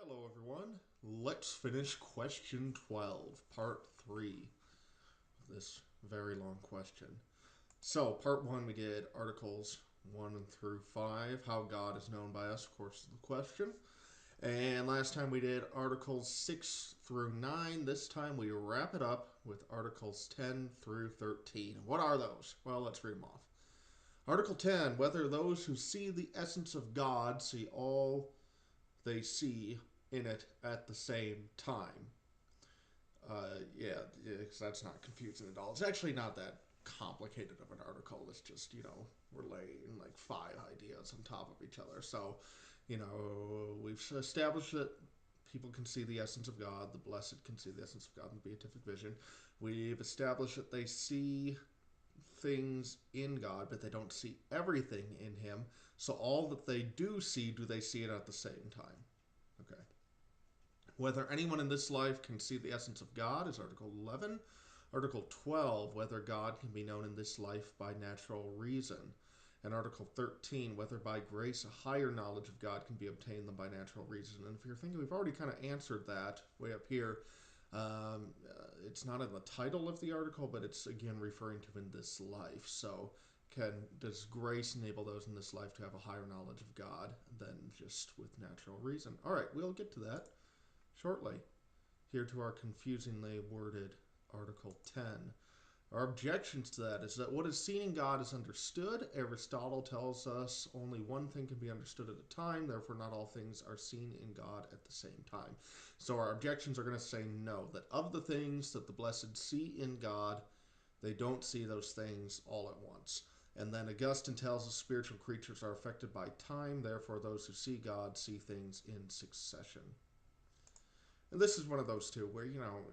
Hello, everyone. Let's finish question 12, part 3 of this very long question. So, part 1, we did articles 1 through 5, how God is known by us, of course, is the question. And last time we did articles 6 through 9. This time we wrap it up with articles 10 through 13. What are those? Well, let's read them off. Article 10, whether those who see the essence of God see all they see in it at the same time. Yeah, because that's not confusing at all. It's actually not that complicated of an article. It's just, we're laying like 5 ideas on top of each other. So, we've established that people can see the essence of God, the blessed can see the essence of God in the beatific vision. We've established that they see things in God, but they don't see everything in Him. So all that they do they see it at the same time. Okay. Whether anyone in this life can see the essence of God is Article 11. Article 12, whether God can be known in this life by natural reason. And Article 13, whether by grace a higher knowledge of God can be obtained than by natural reason. And if you're thinking, we've already kind of answered that way up here. It's not in the title of the article, but it's again referring to in this life. So does grace enable those in this life to have a higher knowledge of God than just with natural reason? All right, we'll get to that shortly. Here to our confusingly worded Article 10. Our objections to that is that what is seen in God is understood. Aristotle tells us only one thing can be understood at a time, therefore not all things are seen in God at the same time. So our objections are going to say no, that of the things that the blessed see in God, they don't see those things all at once. And then Augustine tells us spiritual creatures are affected by time, therefore those who see God see things in succession. And this is one of those two where,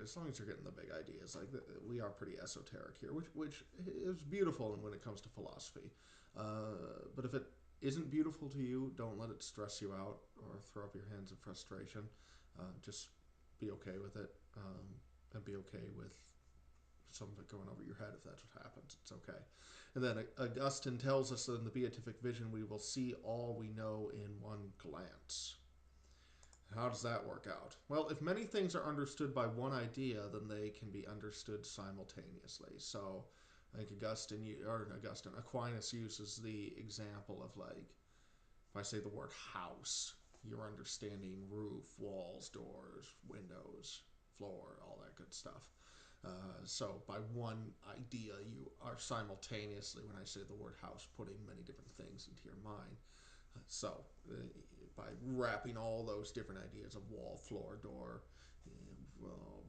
as long as you're getting the big ideas, like we are pretty esoteric here, which is beautiful when it comes to philosophy. But if it isn't beautiful to you, don't let it stress you out or throw up your hands in frustration. Just be okay with it, and be okay with some of it going over your head. If that's what happens, it's okay. And then Augustine tells us that in the beatific vision we will see all we know in one glance. How does that work out? Well, if many things are understood by one idea, then they can be understood simultaneously. So I think Aquinas uses the example of, like, if I say the word house, you're understanding roof, walls, doors, windows, floor, all that good stuff. So by one idea, you are simultaneously, when I say the word house, putting many different things into your mind. So, by wrapping all those different ideas of wall, floor, door,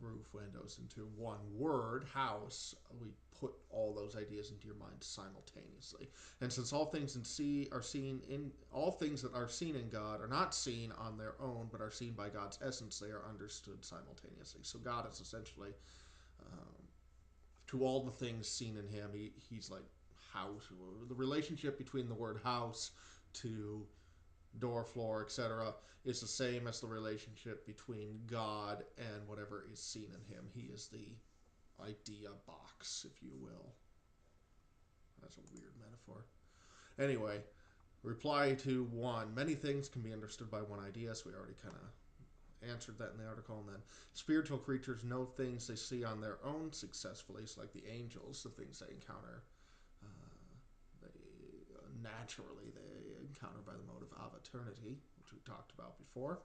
roof, windows into one word, house, we put all those ideas into your mind simultaneously. And since all things all things that are seen in God are not seen on their own, but are seen by God's essence, they are understood simultaneously. So God is essentially, to all the things seen in Him, He's like house. The relationship between the word house to door, floor, etc., is the same as the relationship between God and whatever is seen in Him. He is the idea box, if you will. That's a weird metaphor. Anyway, reply to 1. Many things can be understood by one idea, so we already kind of answered that in the article. And then spiritual creatures know things they see on their own successfully. It's like the angels, the things they encounter naturally they encounter by the mode of aviternity, which we talked about before.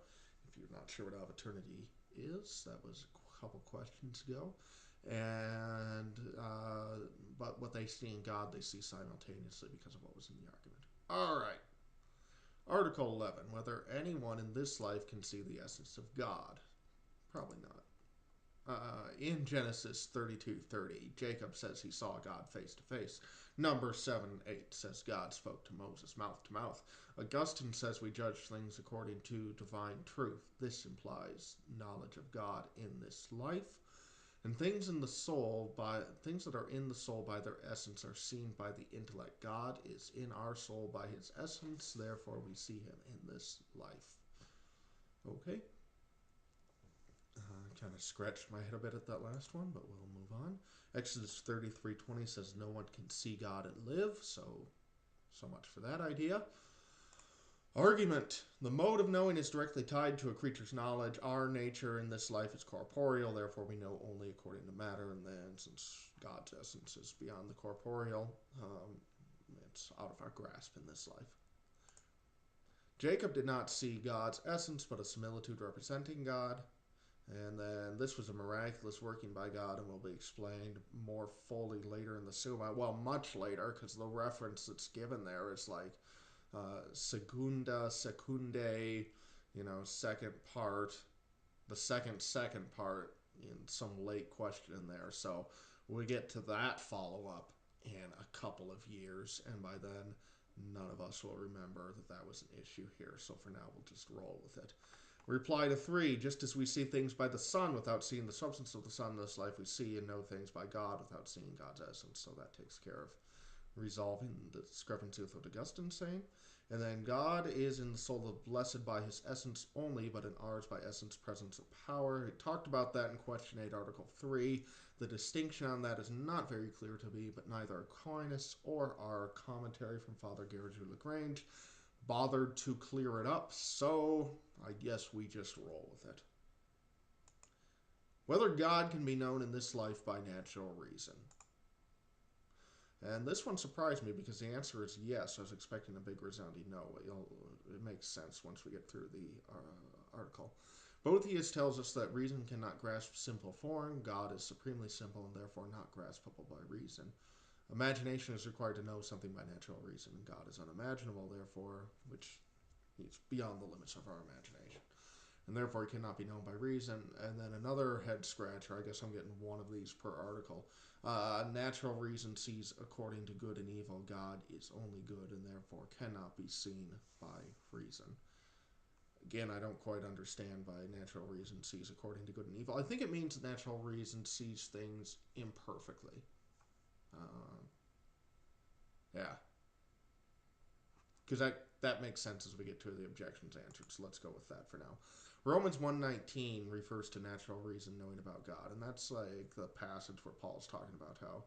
If you're not sure what aviternity is, that was a couple questions ago. And but what they see in God, they see simultaneously because of what was in the argument. All right. Article 11. Whether anyone in this life can see the essence of God. Probably not. In Genesis 32:30, Jacob says he saw God face to face. Numbers 7:8 says God spoke to Moses mouth to mouth. Augustine says we judge things according to divine truth. This implies knowledge of God in this life. And things that are in the soul by their essence are seen by the intellect. God is in our soul by His essence, therefore we see Him in this life. Okay. I kind of scratched my head a bit at that last one, but we'll move on. Exodus 33:20 says no one can see God and live, so much for that idea. Argument. The mode of knowing is directly tied to a creature's knowledge. Our nature in this life is corporeal, therefore we know only according to matter, and then since God's essence is beyond the corporeal, it's out of our grasp in this life. Jacob did not see God's essence, but a similitude representing God. And then this was a miraculous working by God and will be explained more fully later in the Summa. Well, much later, because the reference that's given there is like segunda, secunde, second part, the second part in some late question in there. So we get to that follow up in a couple of years, and by then none of us will remember that that was an issue here. So for now, we'll just roll with it. Reply to 3. Just as we see things by the sun without seeing the substance of the sun in this life, we see and know things by God without seeing God's essence. So that takes care of resolving the discrepancy with what Augustine's saying. And then God is in the soul of the blessed by his essence only, but in ours by essence, presence, and power. We talked about that in question 8, article 3. The distinction on that is not very clear to me, but neither Aquinas or our commentary from Father Garrigou Lagrange bothered to clear it up, so I guess we just roll with it. Whether God can be known in this life by natural reason. And this one surprised me because the answer is yes. I was expecting a big resounding no. It makes sense once we get through the article. Boethius tells us that reason cannot grasp simple form. God is supremely simple and therefore not graspable by reason. Imagination is required to know something by natural reason, and God is unimaginable, therefore, which is beyond the limits of our imagination. And therefore, he cannot be known by reason. And then another head scratcher, I guess I'm getting one of these per article. Natural reason sees according to good and evil. God is only good and therefore cannot be seen by reason. Again, I don't quite understand by natural reason sees according to good and evil. I think it means natural reason sees things imperfectly. Yeah. Because that makes sense as we get to the objections answered. So let's go with that for now. Romans 1:19 refers to natural reason knowing about God. And that's like the passage where Paul's talking about how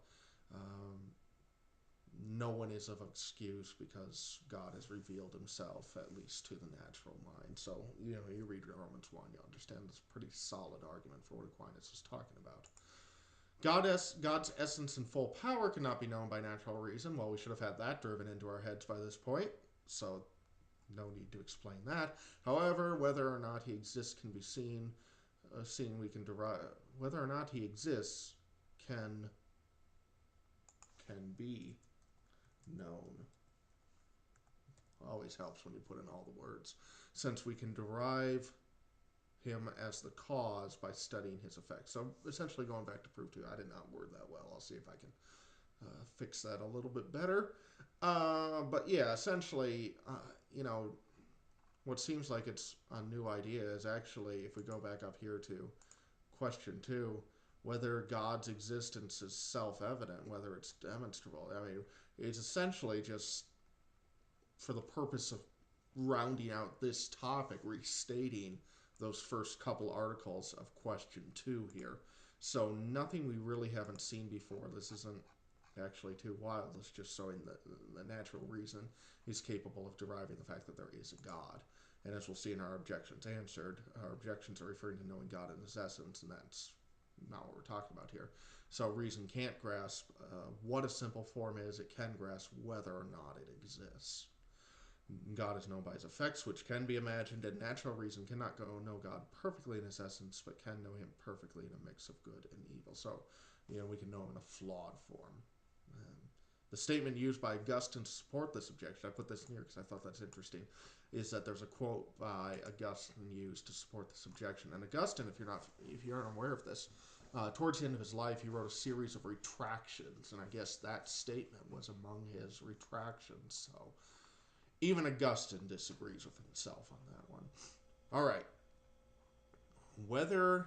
no one is of excuse because God has revealed himself, at least to the natural mind. So, you read Romans 1, you understand this pretty solid argument for what Aquinas is talking about. God's essence and full power cannot be known by natural reason. Well, we should have had that driven into our heads by this point, so no need to explain that. However, whether or not he exists can be seen. We can derive whether or not he exists can be known. Always helps when you put in all the words, since we can derive him as the cause by studying his effects. So essentially going back to proof 2, I did not word that well. I'll see if I can fix that a little bit better. But yeah, essentially, what seems like it's a new idea is actually, if we go back up here to question 2, whether God's existence is self-evident, whether it's demonstrable. I mean, it's essentially just for the purpose of rounding out this topic, restating those first couple articles of question 2 here. So nothing we really haven't seen before. This isn't actually too wild. It's just showing the natural reason is capable of deriving the fact that there is a God. And as we'll see in our objections answered, our objections are referring to knowing God in his essence, and that's not what we're talking about here. So reason can't grasp what a simple form is. It can grasp whether or not it exists. God is known by his effects, which can be imagined, and natural reason cannot know God perfectly in his essence, but can know him perfectly in a mix of good and evil. So, we can know him in a flawed form. The statement used by Augustine to support this objection, I put this in here because I thought that's interesting, is that there's a quote by Augustine used to support this objection. And Augustine, if you aren't aware of this, towards the end of his life, he wrote a series of retractions, and I guess that statement was among his retractions. So even Augustine disagrees with himself on that one. All right. Whether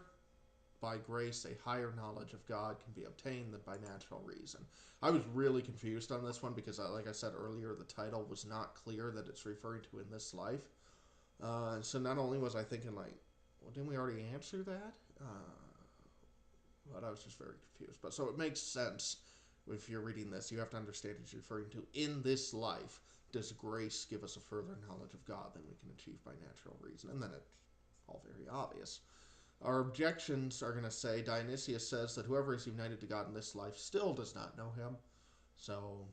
by grace a higher knowledge of God can be obtained than by natural reason. I was really confused on this one because, like I said earlier, the title was not clear that it's referring to in this life. So not only was I thinking like, well, didn't we already answer that? But I was just very confused. But so it makes sense if you're reading this. You have to understand it's referring to in this life does grace give us a further knowledge of God than we can achieve by natural reason? And then it's all very obvious. Our objections are going to say Dionysius says that whoever is united to God in this life still does not know him. So,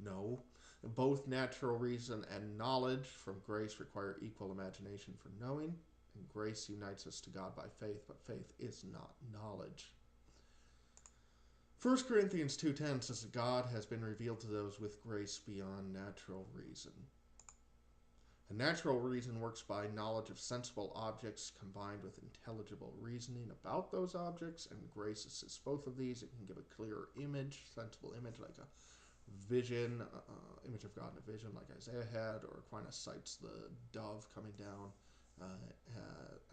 no. Both natural reason and knowledge from grace require equal imagination for knowing, and grace unites us to God by faith, but faith is not knowledge. 1 Corinthians 2:10 says that God has been revealed to those with grace beyond natural reason. And natural reason works by knowledge of sensible objects combined with intelligible reasoning about those objects, and grace assists both of these. It can give a clearer image, sensible image, like a vision, image of God in a vision, like Isaiah had, or Aquinas cites the dove coming down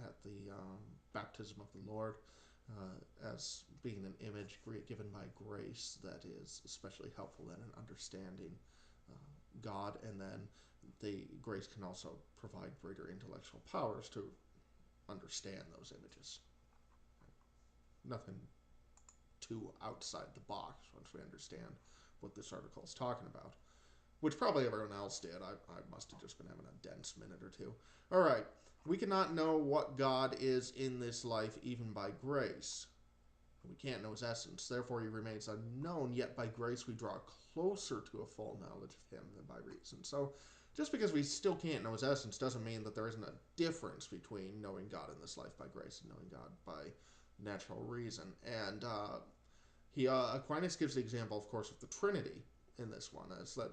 at the baptism of the Lord as being an image given by grace that is especially helpful then in understanding God. And then the grace can also provide greater intellectual powers to understand those images. Nothing too outside the box once we understand what this article is talking about, which probably everyone else did. I must have just been having a dense minute or two. All right. We cannot know what God is in this life even by grace. We can't know his essence. Therefore, he remains unknown, yet by grace we draw closer to a full knowledge of him than by reason. So just because we still can't know his essence doesn't mean that there isn't a difference between knowing God in this life by grace and knowing God by natural reason. And Aquinas gives the example, of course, of the Trinity in this one, is that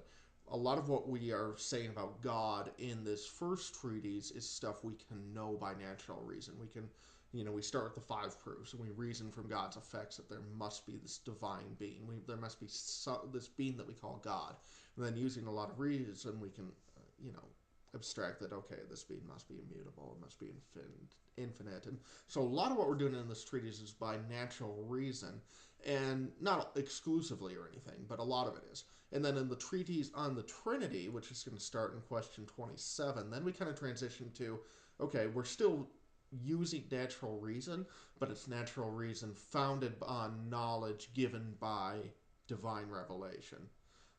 a lot of what we are saying about God in this first treatise is stuff we can know by natural reason. We can, we start with the 5 proofs, and we reason from God's effects that there must be this divine being. There must be this being that we call God. And then using a lot of reason, we can, abstract that, okay, this being must be immutable, it must be infinite. And so a lot of what we're doing in this treatise is by natural reason, and not exclusively or anything, but a lot of it is. And then in the treatise on the Trinity, which is going to start in question 27, then we kind of transition to, okay, we're still using natural reason, but it's natural reason founded on knowledge given by divine revelation.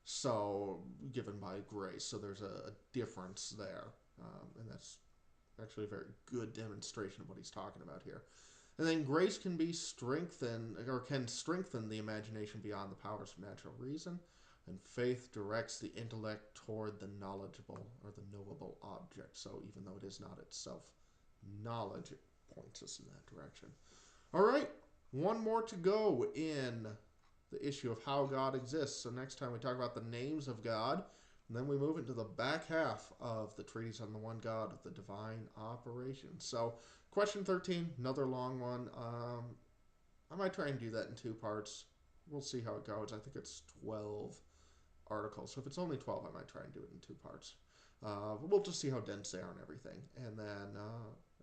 So, given by grace. So there's a difference there. And that's actually a very good demonstration of what he's talking about here. And then grace can be strengthened, or can strengthen the imagination beyond the powers of natural reason. And faith directs the intellect toward the knowledgeable or the knowable object. So even though it is not itself knowledge, it points us in that direction. All right, one more to go in the issue of how God exists. So next time we talk about the names of God, and then we move into the back half of the treatise on the one God of the divine operations. So question 13, another long one. I might try and do that in 2 parts. We'll see how it goes. I think it's 12 articles. So if it's only 12, I might try and do it in 2 parts. But we'll just see how dense they are and everything. And then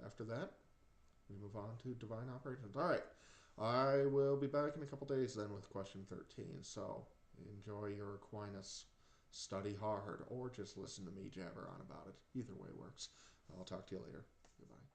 after that, we move on to divine operations. All right. I will be back in a couple days then with question 13. So enjoy your Aquinas, study hard, or just listen to me jabber on about it. Either way works. I'll talk to you later. Goodbye.